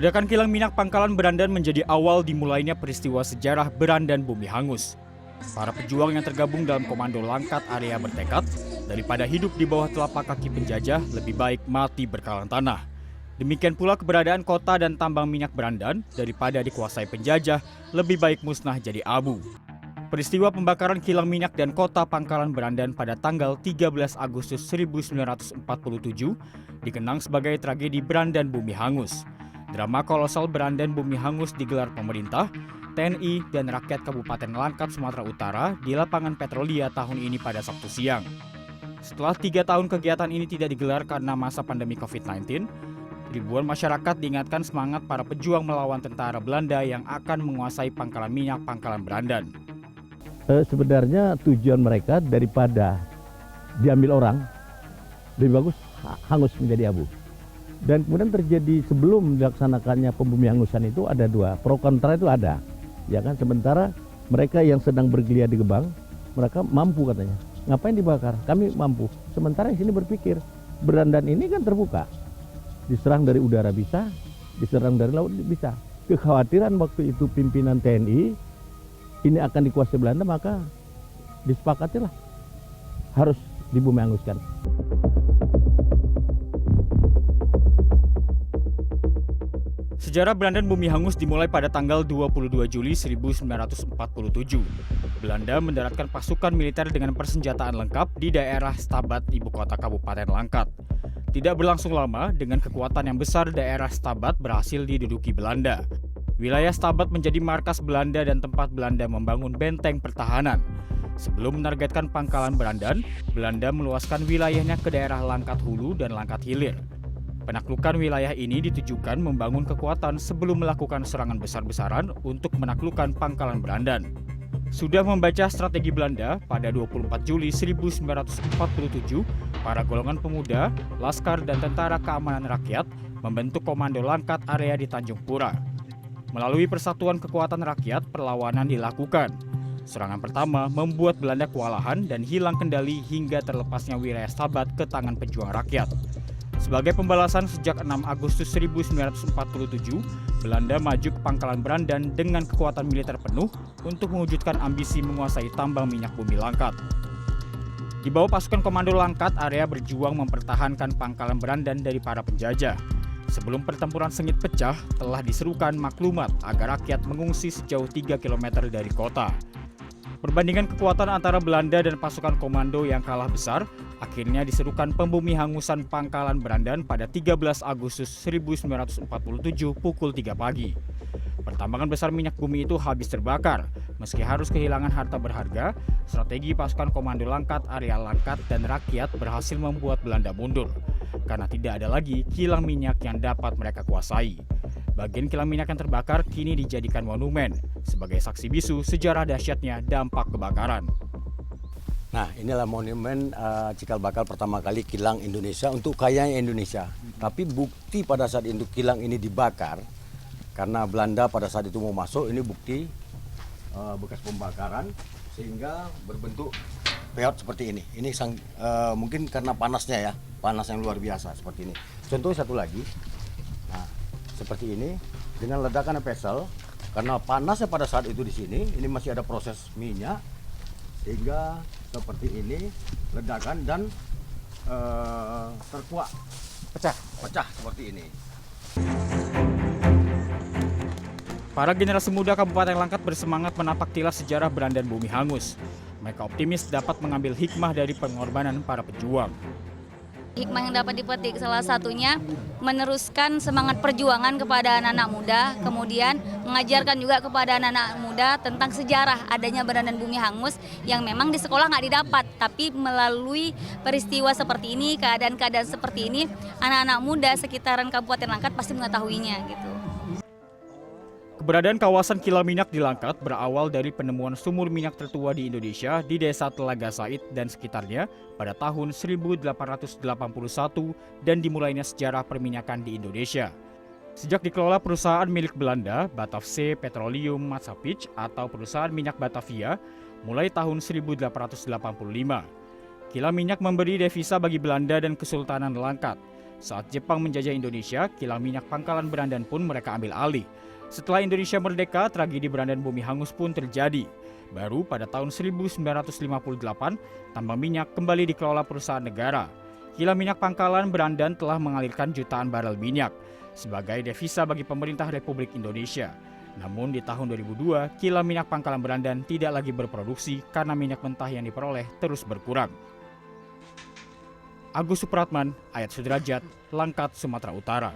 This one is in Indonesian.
Ledakan kilang minyak Pangkalan Berandan menjadi awal dimulainya peristiwa sejarah Berandan Bumi Hangus. Para pejuang yang tergabung dalam Komando Langkat Area bertekad, daripada hidup di bawah telapak kaki penjajah, lebih baik mati berkalang tanah. Demikian pula keberadaan kota dan tambang minyak Berandan, daripada dikuasai penjajah, lebih baik musnah jadi abu. Peristiwa pembakaran kilang minyak dan kota Pangkalan Berandan pada tanggal 13 Agustus 1947 dikenang sebagai tragedi Berandan Bumi Hangus. Drama kolosal Berandan Bumi Hangus digelar pemerintah, TNI, dan rakyat Kabupaten Langkat, Sumatera Utara di lapangan Petrolia tahun ini pada Sabtu siang. Setelah 3 tahun kegiatan ini tidak digelar karena masa pandemi COVID-19, ribuan masyarakat diingatkan semangat para pejuang melawan tentara Belanda yang akan menguasai pangkalan minyak Pangkalan Berandan. Sebenarnya tujuan mereka daripada diambil orang, lebih bagus hangus menjadi abu. Dan kemudian terjadi sebelum dilaksanakannya pembumi hangusan itu ada dua, pro kontra itu ada. Ya kan, sementara mereka yang sedang bergelia di Gebang, mereka mampu katanya. Ngapain dibakar? Kami mampu. Sementara yang sini berpikir, Berandan ini kan terbuka. Diserang dari udara bisa, diserang dari laut bisa. Kekhawatiran waktu itu pimpinan TNI ini akan dikuasai Belanda, maka disepakatilah harus dibumi hanguskan. Sejarah Berandan Bumi Hangus dimulai pada tanggal 22 Juli 1947. Belanda mendaratkan pasukan militer dengan persenjataan lengkap di daerah Stabat, ibu kota Kabupaten Langkat. Tidak berlangsung lama, dengan kekuatan yang besar daerah Stabat berhasil diduduki Belanda. Wilayah Stabat menjadi markas Belanda dan tempat Belanda membangun benteng pertahanan. Sebelum menargetkan Pangkalan Berandan, Belanda meluaskan wilayahnya ke daerah Langkat Hulu dan Langkat Hilir. Penaklukan wilayah ini ditujukan membangun kekuatan sebelum melakukan serangan besar-besaran untuk menaklukkan Pangkalan Berandan. Sudah membaca strategi Belanda, pada 24 Juli 1947, para golongan pemuda, laskar, dan tentara keamanan rakyat membentuk Komando Langkat Area di Tanjung Pura. Melalui persatuan kekuatan rakyat, perlawanan dilakukan. Serangan pertama membuat Belanda kewalahan dan hilang kendali hingga terlepasnya wilayah Stabat ke tangan pejuang rakyat. Sebagai pembalasan, sejak 6 Agustus 1947, Belanda maju ke Pangkalan Berandan dengan kekuatan militer penuh untuk mewujudkan ambisi menguasai tambang minyak bumi Langkat. Di bawah pasukan Komando Langkat, Area berjuang mempertahankan Pangkalan Berandan dari para penjajah. Sebelum pertempuran sengit pecah, telah diserukan maklumat agar rakyat mengungsi sejauh 3 km dari kota. Perbandingan kekuatan antara Belanda dan pasukan komando yang kalah besar, akhirnya diserukan pembumi hangusan Pangkalan Berandan pada 13 Agustus 1947 pukul 3 pagi. Pertambangan besar minyak bumi itu habis terbakar. Meski harus kehilangan harta berharga, strategi pasukan Komando Langkat Area Langkat dan rakyat berhasil membuat Belanda mundur. Karena tidak ada lagi kilang minyak yang dapat mereka kuasai. Bagian kilang minyak yang terbakar kini dijadikan monumen sebagai saksi bisu sejarah dahsyatnya dampak kebakaran. Nah, inilah monumen cikal bakal pertama kali kilang Indonesia untuk kayanya Indonesia. Tapi bukti pada saat itu kilang ini dibakar, karena Belanda pada saat itu mau masuk, ini bukti bekas pembakaran sehingga berbentuk peot seperti ini. Ini mungkin karena panasnya ya, panas yang luar biasa seperti ini. Contoh satu lagi, nah seperti ini dengan ledakan pesel, karena panasnya pada saat itu di sini, ini masih ada proses minyak sehingga seperti ini ledakan dan terkuak, pecah seperti ini. Para generasi muda Kabupaten Langkat bersemangat menapak tilas sejarah Berandan Bumi Hangus. Mereka optimis dapat mengambil hikmah dari pengorbanan para pejuang. Hikmah yang dapat dipetik salah satunya meneruskan semangat perjuangan kepada anak-anak muda, kemudian mengajarkan juga kepada anak-anak muda tentang sejarah adanya Berandan Bumi Hangus yang memang di sekolah nggak didapat, tapi melalui peristiwa seperti ini, keadaan-keadaan seperti ini, anak-anak muda sekitaran Kabupaten Langkat pasti mengetahuinya gitu. Keberadaan kawasan kilang minyak di Langkat berawal dari penemuan sumur minyak tertua di Indonesia di Desa Telaga Said dan sekitarnya pada tahun 1881 dan dimulainya sejarah perminyakan di Indonesia. Sejak dikelola perusahaan milik Belanda, Batavse Petroleum Maatschappij atau perusahaan minyak Batavia, mulai tahun 1885. Kilang minyak memberi devisa bagi Belanda dan Kesultanan Langkat. Saat Jepang menjajah Indonesia, kilang minyak Pangkalan Berandan pun mereka ambil alih. Setelah Indonesia merdeka, tragedi Berandan Bumi Hangus pun terjadi. Baru pada tahun 1958, tambang minyak kembali dikelola perusahaan negara. Kilang minyak Pangkalan Berandan telah mengalirkan jutaan barel minyak sebagai devisa bagi pemerintah Republik Indonesia. Namun di tahun 2002, kilang minyak Pangkalan Berandan tidak lagi berproduksi karena minyak mentah yang diperoleh terus berkurang. Agus Supratman, Ayat Sudrajat, Langkat, Sumatera Utara.